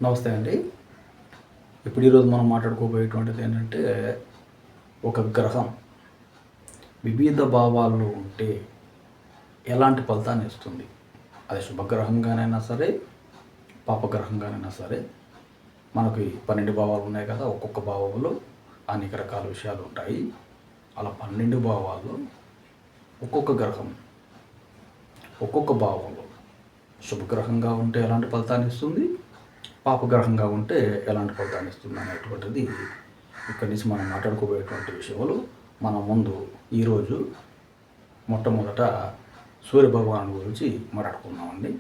నమస్తే అండి. ఈరోజు మనం మాట్లాడుకోబోయేటువంటిది ఏంటంటే, ఒక గ్రహం వివిధ భావాల్లో ఉంటే ఎలాంటి ఫలితాన్ని ఇస్తుంది. అది శుభగ్రహంగానైనా సరే, పాపగ్రహంగానైనా సరే. మనకి 12 భావాలు ఉన్నాయి కదా! ఒక్కొక్క భావంలో అనేక రకాల విషయాలు ఉంటాయి. అలా 12 భావాల్లో ఒక్కొక్క గ్రహం ఒక్కొక్క భావంలో శుభగ్రహంగా ఉంటే ఎలాంటి ఫలితాన్ని ఇస్తుంది, పాపగ్రహంగా ఉంటే ఎలాంటి ఫలితాన్ని ఇస్తుంది అనేటువంటిది ఇక్కడి నుంచి మనం మాట్లాడుకోబోయేటువంటి విషయాలు. మన ముందు ఈరోజు మొట్టమొదట సూర్య భగవాను గురించి మాట్లాడుకుందామండి.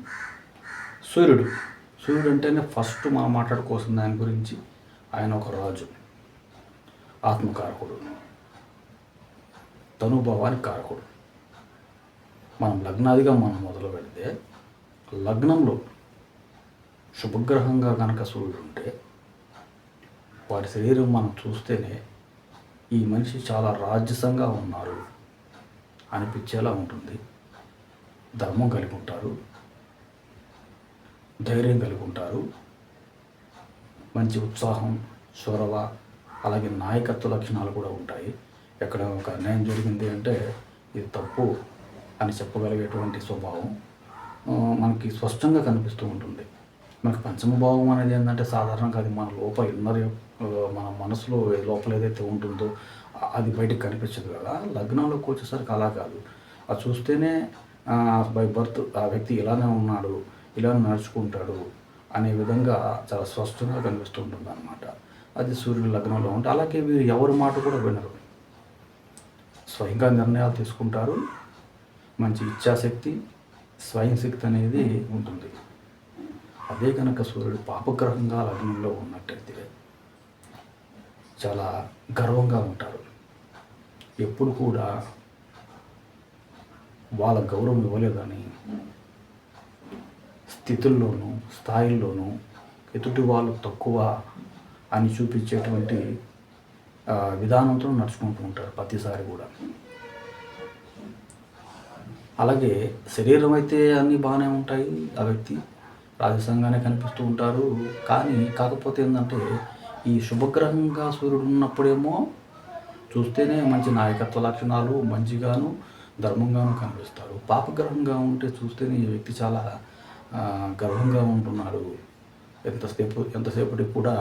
సూర్యుడు అంటేనే ఫస్ట్ మనం మాట్లాడుకోవాల్సిన దాని గురించి. ఆయన ఒక రాజు, ఆత్మకారకుడు, తనుభావానికి కారకుడు. మనం లగ్నాదిగా మనం మొదలు పెడితే, లగ్నంలో శుభగ్రహంగా కనుక సూర్యుడు ఉంటే వారి శరీరం మనం చూస్తేనే ఈ మనిషి చాలా రాజసంగా ఉన్నారు అనిపించేలా ఉంటుంది. ధర్మం కలిగి ఉంటారు, ధైర్యం కలిగి ఉంటారు, మంచి ఉత్సాహం, చొరవ, అలాగే నాయకత్వ లక్షణాలు కూడా ఉంటాయి. ఎక్కడ ఒక అన్యాయం జరిగింది అంటే ఇది తప్పు అని చెప్పగలిగేటువంటి స్వభావం మనకి స్పష్టంగా కనిపిస్తూ ఉంటుంది. మనకి పంచమ భావం అనేది ఏంటంటే సాధారణంగా అది మన లోపల మన మనసులో లోపల ఏదైతే ఉంటుందో అది బయటకు కనిపించదు కదా. లగ్నంలోకి వచ్చేసరికి అలా కాదు. అది చూస్తేనే బై బర్త్ ఆ వ్యక్తి ఇలానే ఉన్నాడు, ఇలానే నడుచుకుంటాడు అనే విధంగా చాలా స్పష్టంగా కనిపిస్తూ ఉంటుంది అన్నమాట. అది సూర్యుడు లగ్నంలో ఉంటే. అలాగే వీరు ఎవరి మాట కూడా వినరు, స్వయంగా నిర్ణయాలు తీసుకుంటారు. మంచి ఇచ్ఛాశక్తి, స్వయం శక్తి అనేది ఉంటుంది. అదే కనుక సూర్యుడు పాపగ్రహంగా లగ్నంలో ఉన్నట్టయితే చాలా గర్వంగా ఉంటారు. ఎప్పుడు కూడా వాళ్ళ గౌరవం ఇవ్వలేదని స్థితుల్లోనూ స్థాయిల్లోనూ ఎదుటి వాళ్ళు తక్కువ అని చూపించేటువంటి విధానంతో నడుచుకుంటూ ఉంటారు ప్రతిసారి కూడా. అలాగే శరీరం అయితే అన్నీ బాగానే ఉంటాయి, ఆ వ్యక్తి రాజసంగానే కనిపిస్తూ ఉంటారు. కాకపోతే ఏంటంటే ఈ శుభగ్రహంగా సూర్యుడు ఉన్నప్పుడేమో చూస్తేనే మంచి నాయకత్వ లక్షణాలు, మంచిగాను ధర్మంగాను కనిపిస్తారు. పాపగ్రహంగా ఉంటే చూస్తేనే ఈ వ్యక్తి చాలా గర్వంగా ఉంటున్నాడు, ఎంతసేపటికి కూడా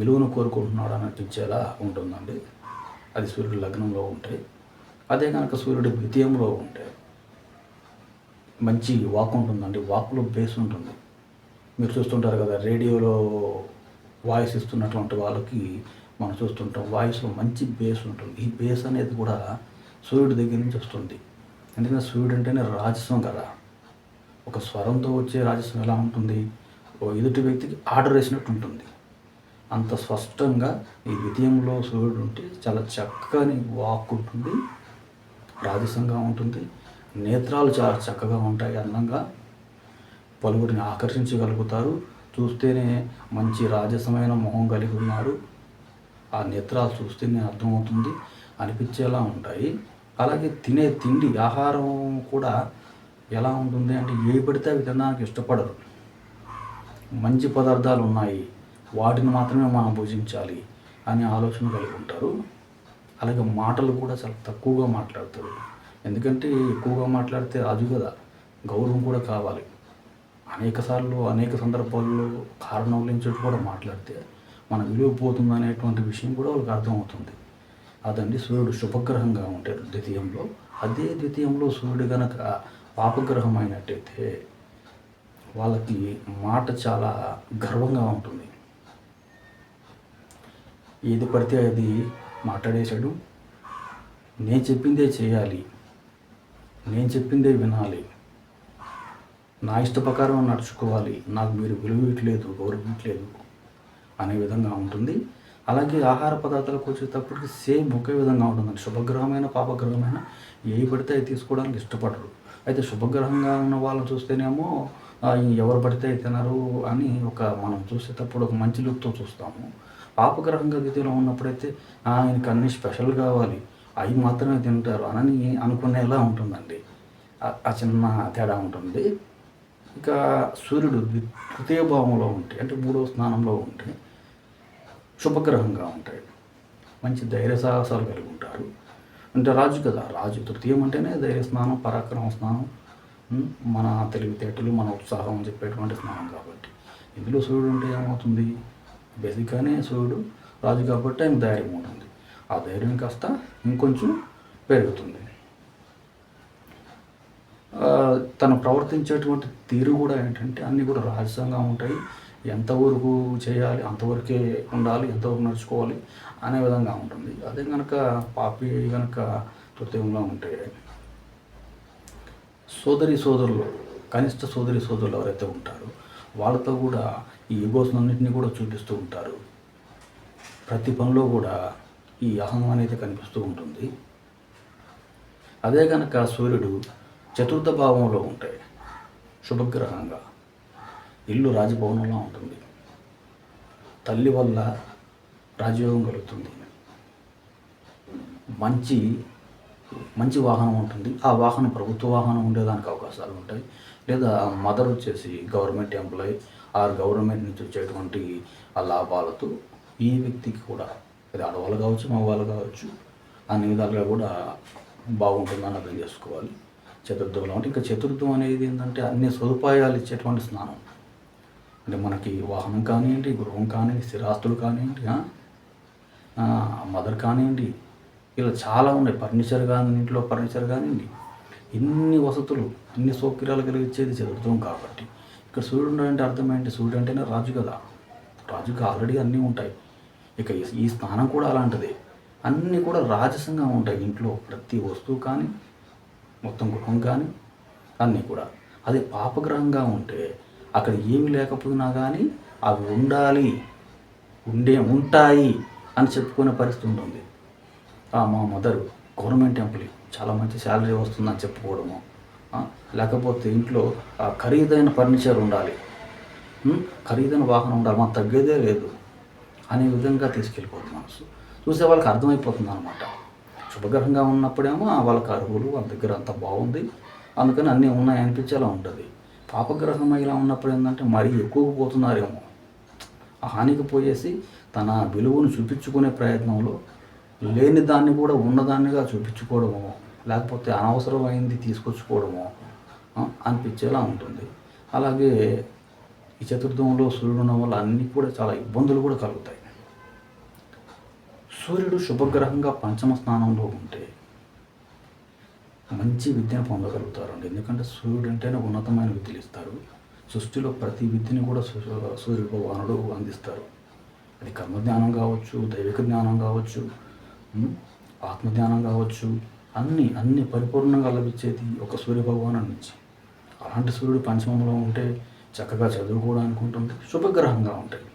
విలువను కోరుకుంటున్నాడు అని అనిపించేలా ఉంటుందండి. అది సూర్యుడు లగ్నంలో ఉంటే. అదే కనుక సూర్యుడు ద్వితీయంలో ఉంటే మంచి వాక్ ఉంటుందండి. వాక్లో బేస్ ఉంటుంది. మీరు చూస్తుంటారు కదా, రేడియోలో వాయిస్ ఇస్తున్నటువంటి వాళ్ళకి మనం చూస్తుంటాం, వాయిస్లో మంచి బేస్ ఉంటుంది. ఈ బేస్ అనేది కూడా సూర్యుడి దగ్గర నుంచి వస్తుంది. ఎందుకంటే సూర్యుడు అంటేనే రాజస్వం కదా. ఒక స్వరంతో వచ్చే రాజస్వం ఎలా ఉంటుంది, ఎదుటి వ్యక్తికి ఆర్డర్ వేసినట్టు ఉంటుంది. అంత స్పష్టంగా ఈ ద్వితీయంలో సూర్యుడు ఉంటే చాలా చక్కని వాక్ ఉంటుంది, రాజసంగా ఉంటుంది. నేత్రాలు చాలా చక్కగా ఉంటాయి, అందంగా పలువురిని ఆకర్షించగలుగుతారు. చూస్తేనే మంచి రాజసమైన మొహం కలిగి ఉన్నారు, ఆ నేత్రాలు చూస్తేనే అర్థమవుతుంది అనిపించేలా ఉంటాయి. అలాగే తినే తిండి, ఆహారం కూడా ఎలా ఉంటుంది అంటే ఏ పడితే అవి తినడానికి ఇష్టపడరు. మంచి పదార్థాలు ఉన్నాయి, వాటిని మాత్రమే మనం భుజించాలి అనే ఆలోచన కలిగి ఉంటారు. అలాగే మాటలు కూడా చాలా తక్కువగా మాట్లాడతారు. ఎందుకంటే ఎక్కువగా మాట్లాడితే రాజు కదా, గౌరవం కూడా కావాలి. అనేక సందర్భాల్లో కారణం నుంచి కూడా మాట్లాడితే మన విలువ పోతుంది అనేటువంటి విషయం కూడా వాళ్ళకి అర్థమవుతుంది. అదండి సూర్యుడు శుభగ్రహంగా ఉంటాడు ద్వితీయంలో. అదే ద్వితీయంలో సూర్యుడు కనుక పాపగ్రహం అయినట్టయితే వాళ్ళకి మాట చాలా గర్వంగా ఉంటుంది. ఏది పడితే అది మాట్లాడేశాడు, నేను చెప్పిందే చేయాలి, నేను చెప్పిందే వినాలి, నా ఇష్ట ప్రకారం నడుచుకోవాలి, నాకు మీరు విలువట్లేదు, గౌరవించలేదు అనే విధంగా ఉంటుంది. అలాగే ఆహార పదార్థాలకు వచ్చేటప్పటికి సేమ్ ఒకే విధంగా ఉంటుందండి. శుభగ్రహమైన పాపగ్రహమైన ఏ పడితే అవి తీసుకోవడానికి ఇష్టపడరు. అయితే శుభగ్రహంగా ఉన్న వాళ్ళని చూస్తేనేమో ఎవరు పడితే తినరు అని మనం చూసేటప్పుడు ఒక మంచి లుక్తో చూస్తాము. పాపగ్రహంగా స్థితిలో ఉన్నప్పుడైతే ఆయనకి అన్ని స్పెషల్ కావాలి, అవి మాత్రమే తింటారు అని అనుకునేలా ఉంటుందండి. ఆ చిన్న తేడా ఉంటుంది. ఇక సూర్యుడు తృతీయ భావంలో ఉంటే అంటే మూడవ స్థానంలో ఉంటే శుభగ్రహంగా ఉంటాయి. మంచి ధైర్య సాహసాలు కలిగి ఉంటారు. అంటే రాజు కదా, రాజు తృతీయం అంటేనే ధైర్య స్నానం, పరాక్రమ స్నానం, మన తెలివితేటలు, మన ఉత్సాహం అని చెప్పేటువంటి స్నానం కాబట్టి ఇందులో సూర్యుడు ఉంటే ఏమవుతుంది, బేసిక్గానే సూర్యుడు రాజు కాబట్టి ఆయన ధైర్యం ఉంటుంది. ఆ ధైర్యం కాస్త ఇంకొంచెం పెరుగుతుంది. తను ప్రవర్తించేటువంటి తీరు కూడా ఏంటంటే అన్నీ కూడా రహస్యంగా ఉంటాయి. ఎంతవరకు చేయాలి అంతవరకే ఉండాలి, ఎంతవరకు నడుచుకోవాలి అనే విధంగా ఉంటుంది. అదే కనుక పాపి కనుక తృతీయంలో ఉంటే సోదరులు, కనిష్ట సోదరులు ఎవరైతే ఉంటారో వాళ్ళతో కూడా ఈ ఈగోస్లన్నింటినీ కూడా చూపిస్తూ ఉంటారు. ప్రతి పనిలో కూడా ఈ అహం అనేది కనిపిస్తూ ఉంటుంది. అదే కనుక సూర్యుడు చతుర్థ భావంలో ఉంటాయి శుభగ్రహంగా, ఇల్లు రాజభవనంలో ఉంటుంది. తల్లి వల్ల రాజయోగం కలుగుతుంది. మంచి వాహనం ఉంటుంది. ఆ వాహనం ప్రభుత్వ వాహనం ఉండేదానికి అవకాశాలు ఉంటాయి. లేదా మదర్ వచ్చేసి గవర్నమెంట్ ఎంప్లాయీ ఆర్ గవర్నమెంట్ నుంచి వచ్చేటువంటి ఆ లాభాలతో ఈ వ్యక్తికి కూడా, అది ఆడవాళ్ళు కావచ్చు మగవాళ్ళు కావచ్చు, అన్ని విధాలుగా కూడా బాగుంటుందని అర్థం చేసుకోవాలి. చతుర్థంలో అంటే ఇంకా చతుర్థం అనేది ఏంటంటే అన్ని సదుపాయాలు ఇచ్చేటువంటి స్నానం. అంటే మనకి వాహనం కానివ్వండి, గృహం కానివ్వండి, స్థిరాస్తులు కానివ్వండి, మదర్ కానివ్వండి, ఇలా చాలా ఉన్నాయి. ఇంట్లో ఫర్నిచర్ కానివ్వండి, ఇన్ని వసతులు, ఇన్ని సౌకర్యాలు కలిగించేది చతుర్థం కాబట్టి ఇక్కడ సూర్యుడు అంటే అర్థం ఏంటి, సూర్యుడు అంటేనే రాజు కదా, రాజుకి ఆల్రెడీ అన్నీ ఉంటాయి. ఇక ఈ స్నానం కూడా అలాంటిదే. అన్నీ కూడా రాజసంగా ఉంటాయి. ఇంట్లో ప్రతి వస్తువు కానీ, మొత్తం గృహం కానీ అన్నీ కూడా. అది పాపగ్రహంగా ఉంటే అక్కడ ఏమి లేకపోయినా కానీ అవి ఉంటాయి అని చెప్పుకునే పరిస్థితి ఉంటుంది. మా మదర్ గవర్నమెంట్ ఎంప్లాయీ, చాలా మంచి శాలరీ వస్తుందని చెప్పుకోవడము, లేకపోతే ఇంట్లో ఖరీదైన ఫర్నిచర్ ఉండాలి, ఖరీదైన వాహనం ఉండాలి, మాకు తగ్గేదే లేదు అనే విధంగా తీసుకెళ్ళిపోతుంది మనసు. చూసే వాళ్ళకి అర్థమైపోతుంది అనమాట. శుభగ్రహంగా ఉన్నప్పుడేమో వాళ్ళకి అరువులు, వాళ్ళ దగ్గర అంత బాగుంది, అందుకని అన్నీ ఉన్నాయి అనిపించేలా ఉంటుంది. పాపగ్రహం ఇలా ఉన్నప్పుడు ఏంటంటే మరీ ఎక్కువగా పోతున్నారేమో, ఆ హానికి పోయేసి తన విలువను చూపించుకునే ప్రయత్నంలో లేని దాన్ని కూడా ఉన్నదాన్నిగా చూపించుకోవడమో, లేకపోతే అనవసరమైంది తీసుకొచ్చుకోవడమో అనిపించేలా ఉంటుంది. అలాగే ఈ చతుర్థంలో సూర్యుడు ఉండడం వల్ల అన్నీ కూడా చాలా ఇబ్బందులు కూడా కలుగుతాయి. సూర్యుడు శుభగ్రహంగా పంచమ స్థానంలో ఉంటే మంచి విద్యను పొందగలుగుతారండి. ఎందుకంటే సూర్యుడు అంటేనే ఉన్నతమైన విద్యలు ఇస్తారు. సృష్టిలో ప్రతి విద్యని కూడా సూర్య భగవానుడు అందిస్తారు. అది కర్మజ్ఞానం కావచ్చు, దైవిక జ్ఞానం కావచ్చు, ఆత్మజ్ఞానం కావచ్చు, అన్ని పరిపూర్ణంగా లభించేది ఒక సూర్య భగవాను నుంచి. అలాంటి సూర్యుడు పంచమంలో ఉంటే చక్కగా చదువుకోవడానికి ఉంటుంది, శుభగ్రహంగా ఉంటాయి.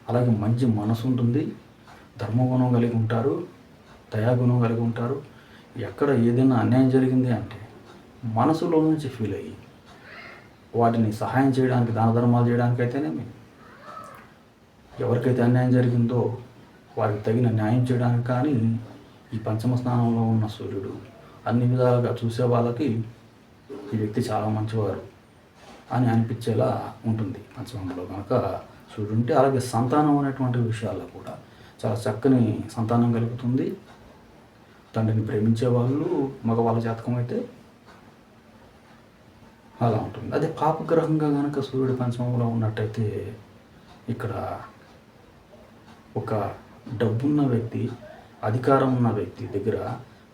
అలాగే మంచి మనసు ఉంటుంది, ధర్మగుణం కలిగి ఉంటారు, దయాగుణం కలిగి ఉంటారు. ఎక్కడ ఏదైనా అన్యాయం జరిగింది అంటే మనసులో నుంచి ఫీల్ అయ్యి వాటిని సహాయం చేయడానికి, దాన ధర్మాలు చేయడానికి అయితేనేమి, ఎవరికైతే అన్యాయం జరిగిందో వారికి తగిన న్యాయం చేయడానికి కానీ ఈ పంచమ స్థానంలో ఉన్న సూర్యుడు అన్ని విధాలుగా చూసే వాళ్ళకి ఈ వ్యక్తి చాలా మంచివారు అని అనిపించేలా ఉంటుంది పంచమంలో కనుక సూర్యుడు ఉంటే. అలాగే సంతానం అనేటువంటి విషయాల్లో కూడా చాలా చక్కని సంతానం కలుగుతుంది. తండ్రిని ప్రేమించే వాళ్ళు మగవాళ్ళ జాతకం అయితే అలా ఉంటుంది. అదే పాపగ్రహంగా కనుక సూర్యుడు పంచమంలో ఉన్నట్టయితే ఇక్కడ ఒక డబ్బున్న వ్యక్తి, అధికారం ఉన్న వ్యక్తి దగ్గర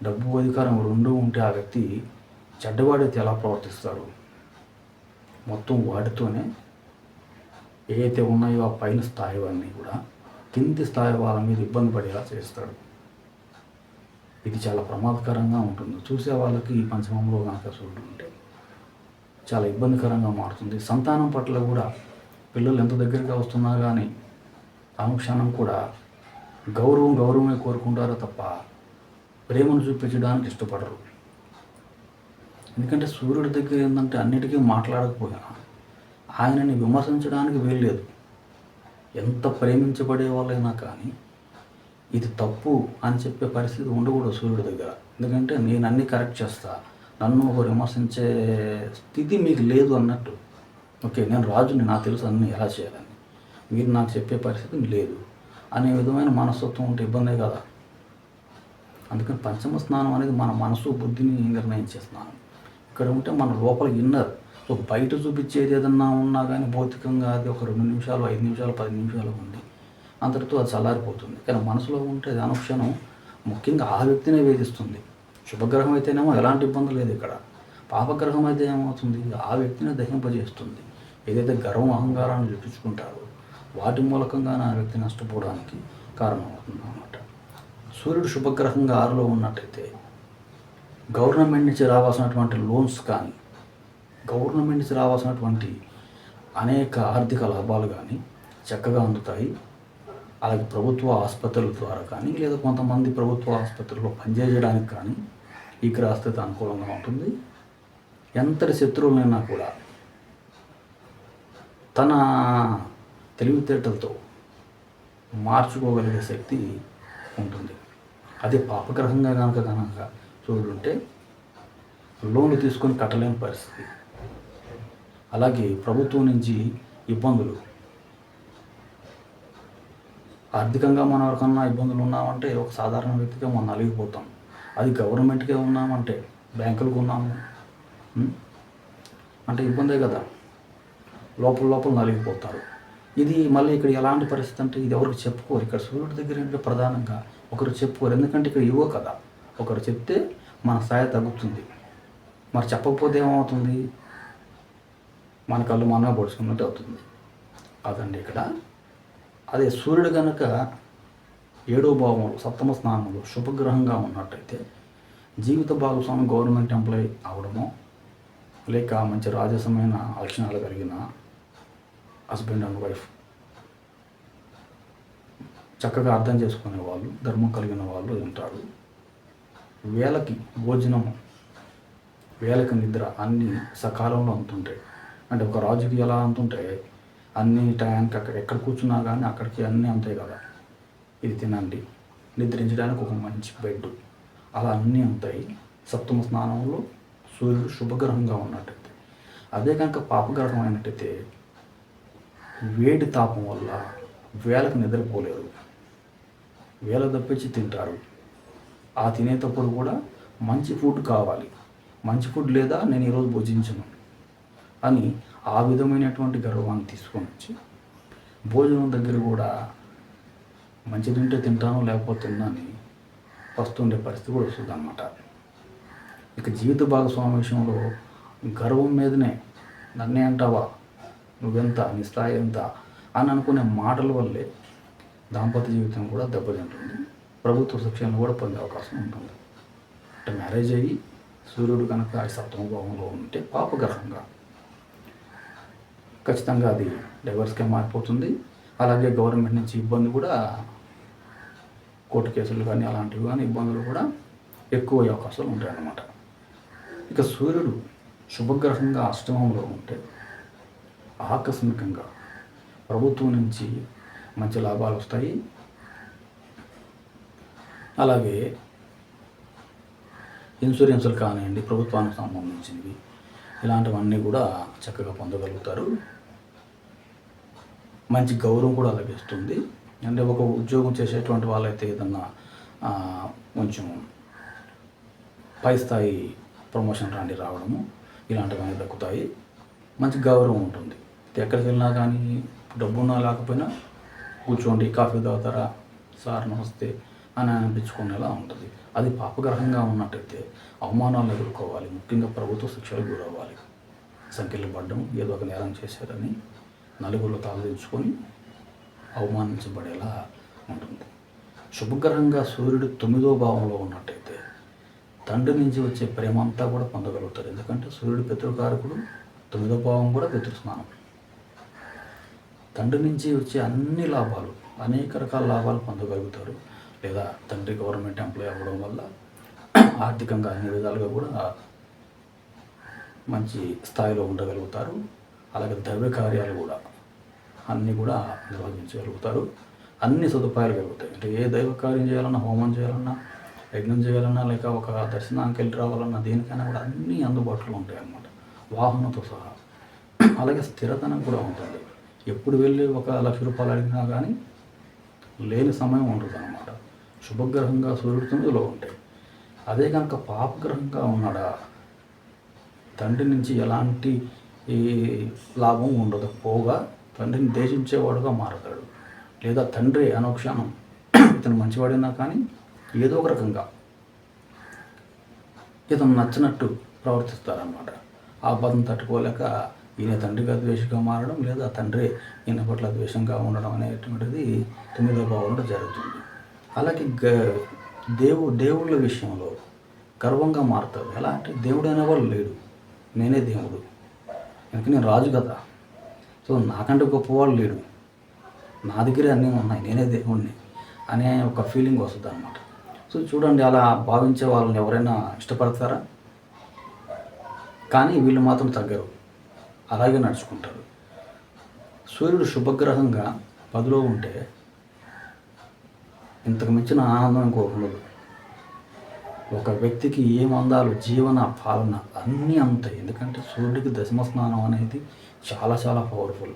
డబ్బు అధికారం రెండు ఉంటే ఆ వ్యక్తి చెడ్డవాడైతే ఎలా ప్రవర్తిస్తాడు, మొత్తం వాటితోనే ఏవైతే ఉన్నాయో ఆ పైన స్థాయి అన్నీ కూడా కింది స్థాయి వాళ్ళ మీద ఇబ్బంది పడేలా చేస్తాడు. ఇది చాలా ప్రమాదకరంగా ఉంటుంది. చూసే వాళ్ళకి ఈ పంచమంలో కనుక సూర్యుడు ఉంటే చాలా ఇబ్బందికరంగా మారుతుంది. సంతానం పట్ల కూడా పిల్లలు ఎంత దగ్గరగా వస్తున్నా కానీ అనుక్షణం కూడా గౌరవమే కోరుకుంటారో తప్ప ప్రేమను చూపించడానికి ఇష్టపడరు. ఎందుకంటే సూర్యుడి దగ్గర ఏంటంటే అన్నిటికీ మాట్లాడకపోయినా ఆయనని విమర్శించడానికి వీల్లేదు. ఎంత ప్రేమించబడే వాళ్ళైనా కానీ ఇది తప్పు అని చెప్పే పరిస్థితి ఉండకూడదు సూర్యుడి దగ్గర. ఎందుకంటే నేను అన్నీ కరెక్ట్ చేస్తా, నన్ను ఒక విమర్శించే స్థితి మీకు లేదు అన్నట్టు. ఓకే, నేను రాజుని, నాకు తెలుసు అన్నీ ఎలా చేయాలని, మీరు నాకు చెప్పే పరిస్థితి లేదు అనే విధమైన మనస్తత్వం ఉంటే ఇబ్బందే కదా. అందుకని పంచమ స్నానం అనేది మన మనసు బుద్ధిని నిర్ణయించే స్నానం. ఇక్కడ ఉంటే మన లోపల ఇన్నర్. సో బయట చూపించేది ఏదన్నా ఉన్నా కానీ భౌతికంగా అది ఒక 2 నిమిషాలు, 5 నిమిషాలు, 10 నిమిషాలు ఉంది, అంతటితో అది చల్లారిపోతుంది. కానీ మనసులో ఉంటే అది అనుక్షణం ముఖ్యంగా ఆ వ్యక్తినే వేధిస్తుంది. శుభగ్రహం అయితేనేమో ఎలాంటి ఇబ్బంది లేదు ఇక్కడ. పాపగ్రహం అయితే ఏమవుతుంది, ఆ వ్యక్తిని దహింపజేస్తుంది. ఏదైతే గర్వం అహంకారాన్ని చూపించుకుంటారో వాటి మూలకంగానే ఆ వ్యక్తి నష్టపోవడానికి కారణమవుతుంది అన్నమాట. సూర్యుడు శుభగ్రహంగా 6లో ఉన్నట్టయితే గవర్నమెంట్ నుంచి రావాల్సినటువంటి లోన్స్ కానీ, గవర్నమెంట్ నుంచి రావాల్సినటువంటి అనేక ఆర్థిక లాభాలు కానీ చక్కగా అందుతాయి. అలాగే ప్రభుత్వ ఆసుపత్రుల ద్వారా కానీ, లేదా కొంతమంది ప్రభుత్వ ఆసుపత్రుల్లో పనిచేయడానికి కానీ ఈ గ్రహస్థితి అనుకూలంగా ఉంటుంది. ఎంతటి శత్రువులైనా కూడా తన తెలివితేటలతో మార్చుకోగలిగే శక్తి ఉంటుంది. అదే పాపగ్రహంగా కనుక చూడుంటే లోన్లు తీసుకొని కట్టలేని పరిస్థితి. అలాగే ప్రభుత్వం నుంచి ఇబ్బందులు, ఆర్థికంగా మనం ఎవరికన్నా ఇబ్బందులు ఉన్నామంటే ఒక సాధారణ వ్యక్తిగా మనం నలిగిపోతాం. అది గవర్నమెంట్కే ఉన్నామంటే, బ్యాంకులకు ఉన్నాము అంటే ఇబ్బందే కదా, లోపల నలిగిపోతారు. ఇది మళ్ళీ ఇక్కడ ఎలాంటి పరిస్థితి అంటే ఇది ఎవరికి చెప్పుకోరు. ఇక్కడ సూర్యుడి దగ్గర ఏంటంటే ప్రధానంగా ఒకరు చెప్పుకోరు. ఎందుకంటే ఇక్కడ ఇవో కదా, ఒకరు చెప్తే మన స్థాయి తగ్గుతుంది. మరి చెప్పకపోతే ఏమవుతుంది, మన కళ్ళు మనమే పొడుచుకున్నట్టు అవుతుంది. అదండి ఇక్కడ. అదే సూర్యుడు కనుక 7వ భావంలో సప్తమ స్థానంలో శుభగ్రహంగా ఉన్నట్టయితే జీవిత భాగస్వామి గవర్నమెంట్ ఎంప్లాయీ అవడమో, లేక మంచి రాజసమైన లక్షణాలు కలిగిన హస్బెండ్ అండ్ వైఫ్, చక్కగా అర్థం చేసుకునే వాళ్ళు, ధర్మం కలిగిన వాళ్ళు ఉంటారు. వేళకి భోజనం, వేళకి నిద్ర అన్నీ సకాలంలో అందుతుంటాయి. అంటే ఒక రాజుకి ఎలా అందుతుంటే అన్ని టైంకి అక్కడ ఎక్కడ కూర్చున్నా కానీ అక్కడికి అన్నీ అంతాయి కదా. ఇది తినండి, నిద్రించడానికి ఒక మంచి బెడ్, అలా అన్నీ ఉంటాయి సప్తమ స్నానంలో సూర్యుడు శుభగ్రహంగా ఉన్నట్టయితే. అదే కనుక పాపగ్రహం అయినట్టయితే వేడి తాపం వల్ల వేళకు నిద్రపోలేరు, వేళ తప్పించి తింటారు. ఆ తినేటప్పుడు కూడా మంచి ఫుడ్ కావాలి, మంచి ఫుడ్ లేదా నేను ఈరోజు భుజించను అని ఆ విధమైనటువంటి గర్వాన్ని తీసుకొని వచ్చి భోజనం దగ్గర కూడా మంచి తింటే తింటాను లేకపోతే తిన్నాను వస్తుండే పరిస్థితి కూడా వస్తుంది అన్నమాట. ఇక జీవిత భాగస్వామి విషయంలో గర్వం మీదనే నన్నే అంటావా, నువ్వెంత, నీ స్థాయి ఎంత అని అనుకునే మాటల వల్లే దాంపత్య జీవితం కూడా దెబ్బతింటుంది. ప్రభుత్వ శిక్షణలు కూడా పొందే అవకాశం ఉంటుంది. అంటే మ్యారేజ్ అయ్యి సూర్యుడు కనుక సప్తమ భావంలో ఉంటే పాపగ్రహంగా ఖచ్చితంగా అది డైవర్స్గా మారిపోతుంది. అలాగే గవర్నమెంట్ నుంచి ఇబ్బంది కూడా, కోర్టు కేసులు కానీ అలాంటివి కానీ ఇబ్బందులు కూడా ఎక్కువ అయ్యే అవకాశాలు ఉంటాయి అన్నమాట. ఇక సూర్యుడు శుభగ్రహంగా అష్టమంలో ఉంటే ఆకస్మికంగా ప్రభుత్వం నుంచి మంచి లాభాలు వస్తాయి. అలాగే ఇన్సూరెన్సులు కానివ్వండి, ప్రభుత్వానికి సంబంధించినవి ఇలాంటివన్నీ కూడా చక్కగా పొందగలుగుతారు. మంచి గౌరవం కూడా లభిస్తుంది. అంటే ఒక ఉద్యోగం చేసేటువంటి వాళ్ళైతే ఏదన్నా కొంచెం పై స్థాయి ప్రమోషన్ రావడము ఇలాంటివన్నీ దక్కుతాయి. మంచి గౌరవం ఉంటుంది. ఎక్కడికి వెళ్ళినా కానీ డబ్బున్నా లేకపోయినా కూర్చోండి, కాఫీ తాగుతారా, సార్ నమస్తే అని అనిపించుకునేలా ఉంటుంది. అది పాపగ్రహంగా ఉన్నట్టయితే అవమానాలు ఎదుర్కోవాలి, ముఖ్యంగా ప్రభుత్వ శిక్షలు గురవ్వాలి. సంఖ్యలు పడ్డం, ఏదో ఒక నేరం చేశారని నలుగురిలో తలదించుకొని అవమానించబడేలా ఉంటుంది. శుభగ్రహంగా సూర్యుడు 9వ భావంలో ఉన్నట్టయితే తండ్రి నుంచి వచ్చే ప్రేమ అంతా కూడా పొందగలుగుతారు. ఎందుకంటే సూర్యుడు పితృకారకుడు, 9వ భావం కూడా పితృస్నానం. తండ్రి నుంచి వచ్చే అన్ని లాభాలు, అనేక రకాల లాభాలు పొందగలుగుతారు. లేదా తండ్రి గవర్నమెంట్ ఎంప్లాయీ అవ్వడం వల్ల ఆర్థికంగా అన్ని విధాలుగా కూడా మంచి స్థాయిలో ఉండగలుగుతారు. అలాగే దైవ కార్యాలు కూడా అన్నీ కూడా నిర్వహించగలుగుతారు. అన్ని సదుపాయాలు కలుగుతాయి. అంటే ఏ దైవ కార్యం చేయాలన్నా, హోమం చేయాలన్నా, యజ్ఞం చేయాలన్నా, లేక ఒక దర్శనానికి వెళ్ళి రావాలన్నా, దేనికైనా కూడా అన్నీ అందుబాటులో ఉంటాయి అన్నమాట, వాహనంతో సహా. అలాగే స్థిరతనం కూడా ఉంటుంది. ఎప్పుడు వెళ్ళి ఒక ₹1,00,000 అడిగినా కానీ లేని సమయం ఉండదు అన్నమాట. శుభగ్రహంగా సూర్యుడు 9లో ఉంటాయి. అదే కనుక పాపగ్రహంగా ఉన్నాడా, తండ్రి నుంచి ఎలాంటి ఈ లాభం ఉండదు. పోగా తండ్రిని దేశించేవాడుగా మారతాడు. లేదా తండ్రి అనుక్షణం ఇతను మంచివాడినా కానీ ఏదో ఒక రకంగా ఇతను నచ్చినట్టు ప్రవర్తిస్తారనమాట. ఆ బాధను తట్టుకోలేక ఈయన తండ్రిగా ద్వేషంగా మారడం, లేదా తండ్రి ఈయన పట్ల ద్వేషంగా ఉండడం అనేటువంటిది 9వ భావంలో జరుగుతుంది. అలాగే దేవుళ్ళ విషయంలో గర్వంగా మారుతారు. ఎలా అంటే దేవుడు అనేవాళ్ళు లేడు, నేనే దేవుడు, ఇంక నేను రాజు కదా, సో నాకంటే గొప్పవాళ్ళు లేడు, నా దగ్గరే అన్నీ ఉన్నాయి, నేనే దేవుడిని అనే ఒక ఫీలింగ్ వస్తుంది అన్నమాట. సో చూడండి, అలా భావించే వాళ్ళని ఎవరైనా ఇష్టపడతారా? కానీ వీళ్ళు మాత్రం తగ్గరు, అలాగే నడుచుకుంటారు. సూర్యుడు శుభగ్రహంగా 10లో ఉంటే ఇంతకు మించిన ఆనందం ఇంకొకటి ఉండదు. ఒక వ్యక్తికి ఏం అందాలు, జీవన పాలన అన్నీ అందుతాయి. ఎందుకంటే సూర్యుడికి దశమ స్నానం అనేది చాలా చాలా పవర్ఫుల్.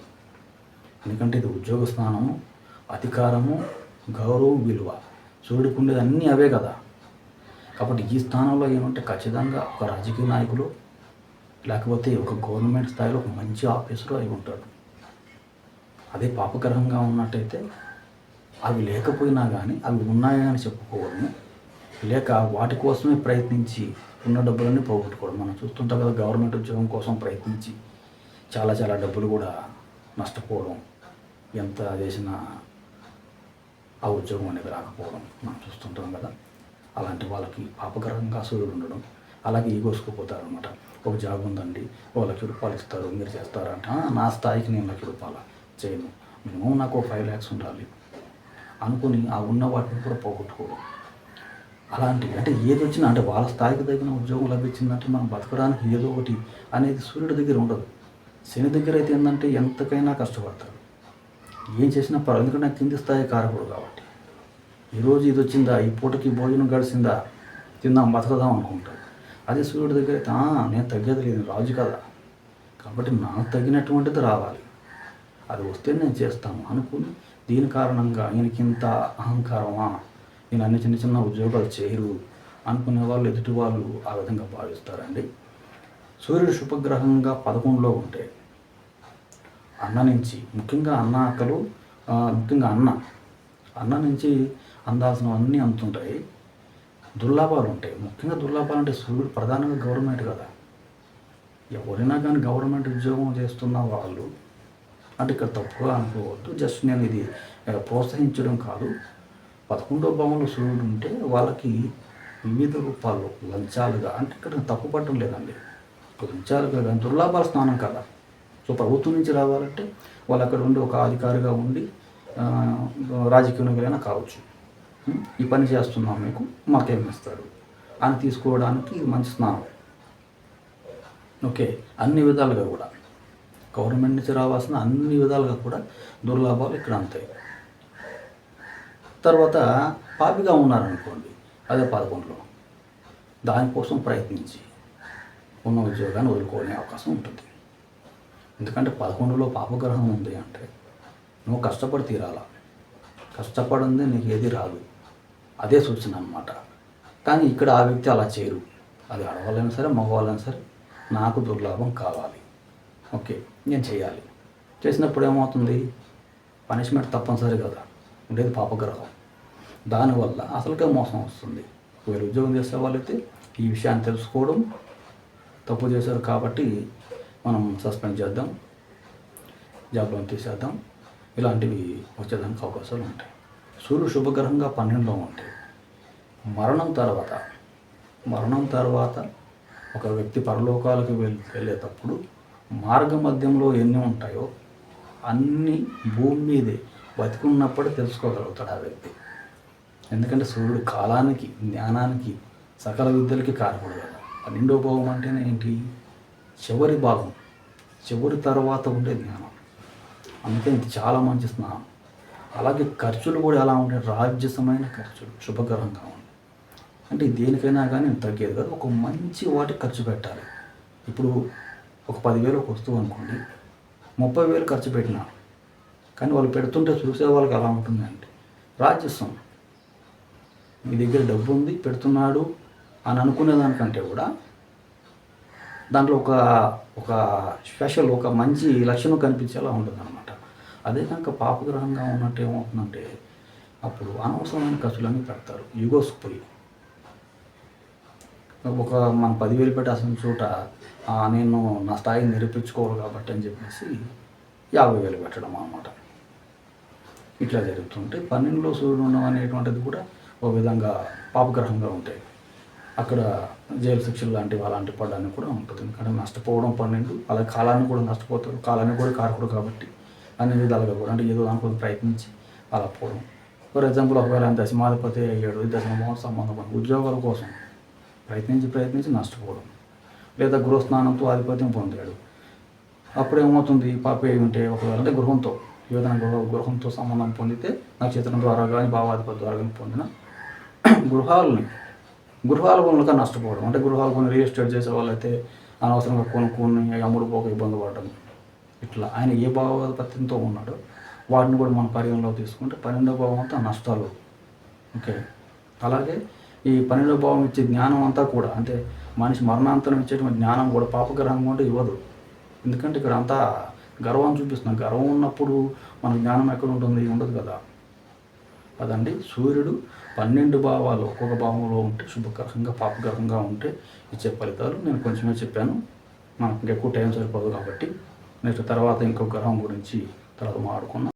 ఎందుకంటే ఇది ఉద్యోగ స్థానము, అధికారము, గౌరవం, విలువ. సూర్యుడికి ఉండేది అన్నీ అవే కదా. కాబట్టి ఈ స్థానంలో ఏమంటే ఖచ్చితంగా ఒక రాజకీయ నాయకులు, లేకపోతే ఒక గవర్నమెంట్ స్థాయిలో ఒక మంచి ఆఫీసరు అయి ఉంటాడు. అదే పాపగ్రహంగా ఉన్నట్టయితే అవి లేకపోయినా కానీ అవి ఉన్నాయని చెప్పుకోవడము, లేక వాటి కోసమే ప్రయత్నించి ఉన్న డబ్బులన్నీ పోగొట్టుకోవడం. మనం చూస్తుంటాం కదా, గవర్నమెంట్ ఉద్యోగం కోసం ప్రయత్నించి చాలా చాలా డబ్బులు కూడా నష్టపోవడం, ఎంత చేసినా ఆ ఉద్యోగం అనేది రాకపోవడం మనం చూస్తుంటాం కదా. అలాంటి వాళ్ళకి పాపగ్రహంగా సూర్యుడు ఉండడం. అలాగే ఈగోసుకుపోతారనమాట. ఒక జాబ్ ఉందండి, ₹1,00,000 ఇస్తారు, మీరు చేస్తారంట. నా స్థాయికి నేను ₹1,00,000 చేయను, మినిమం నాకు 5 lakhs ఉండాలి అనుకుని ఆ ఉన్న వాటిని కూడా పోగొట్టుకోవడం. అలాంటివి అంటే ఏది వచ్చినా, అంటే వాళ్ళ స్థాయికి తగిన ఉద్యోగం లభించిందంటే మనం బతకడానికి ఏదో ఒకటి అనేది సూర్యుడి దగ్గర ఉండదు. శని దగ్గర అయితే ఏంటంటే ఎంతకైనా కష్టపడతారు, ఏం చేసినా పర్వాలేదు, ఎందుకంటే నాకు కింది స్థాయి కారకుడు కాబట్టి. ఈరోజు ఇది వచ్చిందా, ఈ పూటకి భోజనం గడిచిందా, తిందాం బతకదాం అనుకుంటారు. అదే సూర్యుడి దగ్గర అయితే నేను తగ్గేది లేదు, రాజు కదా, కాబట్టి నాకు తగినటువంటిది రావాలి, అది వస్తే నేను చేస్తాను అనుకుని, దీని కారణంగా ఈయనకి ఇంత అహంకారమా, ఈయన అన్ని చిన్న చిన్న ఉద్యోగాలు చేయరు అనుకునే వాళ్ళు, ఎదుటి వాళ్ళు ఆ విధంగా భావిస్తారండి. సూర్యుడు శుభగ్రహంగా 11లో ఉంటే అన్న నుంచి, ముఖ్యంగా అన్న అక్కలు, ముఖ్యంగా అన్న నుంచి అందాల్సినవన్నీ అందుతుంటాయి. దుర్లాభాలు ఉంటాయి. ముఖ్యంగా దుర్లాభాలు అంటే సూర్యుడు ప్రధానంగా గవర్నమెంట్ కదా. ఎవరైనా కానీ గవర్నమెంట్ ఉద్యోగం చేస్తున్న వాళ్ళు, అంటే ఇక్కడ తప్పుగా అనుకోవద్దు, జస్ట్ నేను ఇది ప్రోత్సహించడం కాదు. 11వ భావంలో సూర్యుడు ఉంటే వాళ్ళకి వివిధ రూపాల్లో లంచాలుగా, అంటే ఇక్కడ తప్పు పడటం లేదండి, లంచాలుగా కానీ దుర్లాభాల స్నానం కదా. సో ప్రభుత్వం నుంచి రావాలంటే వాళ్ళు అక్కడ ఉండి ఒక అధికారిగా ఉండి రాజకీయ నాయకులైనా కావచ్చు, ఈ పని చేస్తున్నాం మీకు, మాకేమి ఇస్తారు అని తీసుకోవడానికి మంచి స్నానం. ఓకే, అన్ని విధాలుగా కూడా గవర్నమెంట్ నుంచి రావాల్సిన అన్ని విధాలుగా కూడా దుర్లాభాలు ఇక్కడ అంతాయి. తర్వాత పాపిగా ఉన్నారనుకోండి, అదే 11లో, దానికోసం ప్రయత్నించి ఉన్న ఉద్యోగాన్ని వదులుకోనే అవకాశం ఉంటుంది. ఎందుకంటే 11లో పాపగ్రహం ఉంది అంటే నువ్వు కష్టపడి తీరాల, కష్టపడింది నీకు ఏది రాదు, అదే సూచన అన్నమాట. కానీ ఇక్కడ ఆ వ్యక్తి అలా చేయరు. అది ఆడవాళ్ళైనా సరే మగవాళ్ళైనా సరే, నాకు దుర్లాభం కావాలి, ఓకే నేను చేయాలి. చేసినప్పుడు ఏమవుతుంది, పనిష్మెంట్ తప్పనిసరి కదా, ఉండేది పాపగ్రహం. దానివల్ల అసలుకే మోసం వస్తుంది. వీళ్ళు ఉద్యోగం చేసే వాళ్ళైతే ఈ విషయాన్ని తెలుసుకోవడం, తప్పు చేశారు కాబట్టి మనం సస్పెండ్ చేద్దాం, జాబ్లో తీసేద్దాం, ఇలాంటివి వచ్చేదానికి అవకాశాలు ఉంటాయి. సూర్యుడు శుభగ్రహంగా 12లో ఉంటే మరణం తర్వాత ఒక వ్యక్తి పరలోకాలకు వెళ్ళేటప్పుడు మార్గ మధ్యంలో ఎన్ని ఉంటాయో అన్నీ భూమి మీదే బతికున్నప్పుడే తెలుసుకోగలుగుతాడు ఆ వ్యక్తి. ఎందుకంటే సూర్యుడు కాలానికి, జ్ఞానానికి, సకల విద్యలకి కారకుడు కదా. 12వ భావం అంటేనే ఏంటి, చివరి భాగం, చివరి తర్వాత ఉండే జ్ఞానం. అందుకే ఇది చాలా మంచి స్నానం. అలాగే ఖర్చులు కూడా ఎలా ఉంటాయి, రాజ్యసమైన ఖర్చులు శుభకరంగా ఉంటాయి. అంటే దేనికైనా కానీ తగ్గేది కాదు, ఒక మంచి వాటికి ఖర్చు పెట్టాలి. ఇప్పుడు ఒక 10,000 వస్తువు అనుకోండి, 30,000 ఖర్చు పెట్టినా కానీ వాళ్ళు పెడుతుంటే చూసే వాళ్ళకి ఎలా ఉంటుందండి, రాజస్వం. మీ దగ్గర డబ్బు ఉంది పెడుతున్నాడు అని అనుకునే దానికంటే కూడా దాంట్లో ఒక ఒక స్పెషల్ ఒక మంచి లక్షణం కనిపించేలా ఉంటుందన్నమాట. అదే కనుక పాపగ్రహంగా ఉన్నట్టు ఏమవుతుందంటే అప్పుడు అనవసరమైన ఖర్చులన్నీ పెడతారు, ఈగోస్ పోయి. ఒక మనం 10,000 పెట్టాల్సిన చోట నేను నా స్థాయిని నిరూపించుకోవాలి కాబట్టి అని చెప్పేసి 50,000 పెట్టడం అన్నమాట. ఇట్లా జరుగుతుంటే 12లో సూర్యుడు ఉండడం అనేటువంటిది కూడా ఒక విధంగా పాపగ్రహంగా ఉంటాయి. అక్కడ జైలు శిక్షలు లాంటివి అలాంటివి పడడానికి కూడా ఉంటుంది. ఎందుకంటే నష్టపోవడం 12, అలాగే కాలాన్ని కూడా నష్టపోతారు. కాలాన్ని కూడా కారకుడు కాబట్టి అన్ని విధాలుగా కూడా అంటే ఏదో దానికోసం ప్రయత్నించి అలా పోవడం. ఫర్ ఎగ్జాంపుల్ ఒకవేళ దశమాధిపతి అయ్యాడు, దశమ సంబంధం ఉద్యోగాల కోసం ప్రయత్నించి నష్టపోవడం, లేదా గృహస్నానంతో ఆధిపత్యం పొందాడు. అప్పుడు ఏమవుతుంది, పాపే ఉంటే ఒకవేళ అంటే గృహంతో ఏదైనా గృహంతో సంబంధం పొందితే నక్షత్రం ద్వారా కానీ భావాధిపతి ద్వారా కానీ పొందిన గృహాల మూలంగా నష్టపోవడం. అంటే గృహాలు కొన్ని రియల్ ఎస్టేట్ చేసే వాళ్ళైతే అనవసరంగా కొనుక్కొని అమ్ముడు పోక ఇబ్బంది పడడం. ఇట్లా ఆయన ఏ భావాధిపత్యంతో ఉన్నాడో వాటిని కూడా మనం పరిగణలో తీసుకుంటే 12వ భావం అంతా నష్టాలు. ఓకే, అలాగే ఈ 12వ భావం ఇచ్చే జ్ఞానం అంతా కూడా అంటే మనిషి మరణాంతరం ఇచ్చేటువంటి జ్ఞానం కూడా పాపగ్రహం కూడా ఇవ్వదు. ఎందుకంటే ఇక్కడ అంతా గర్వం చూపిస్తున్నాం. గర్వం ఉన్నప్పుడు మన జ్ఞానం ఎక్కడ ఉంటుంది, ఉండదు కదా. అదండి సూర్యుడు 12 భావాలు ఒక్కొక్క భావంలో ఉంటే శుభగ్రహంగా పాపగ్రహంగా ఉంటే ఇచ్చే ఫలితాలు నేను కొంచెమే చెప్పాను. మనకు ఎక్కువ టైం సరిపోదు కాబట్టి నెక్స్ట్ తర్వాత ఇంకో గ్రహం గురించి తర్వాత మాట్లాడుకుందాం.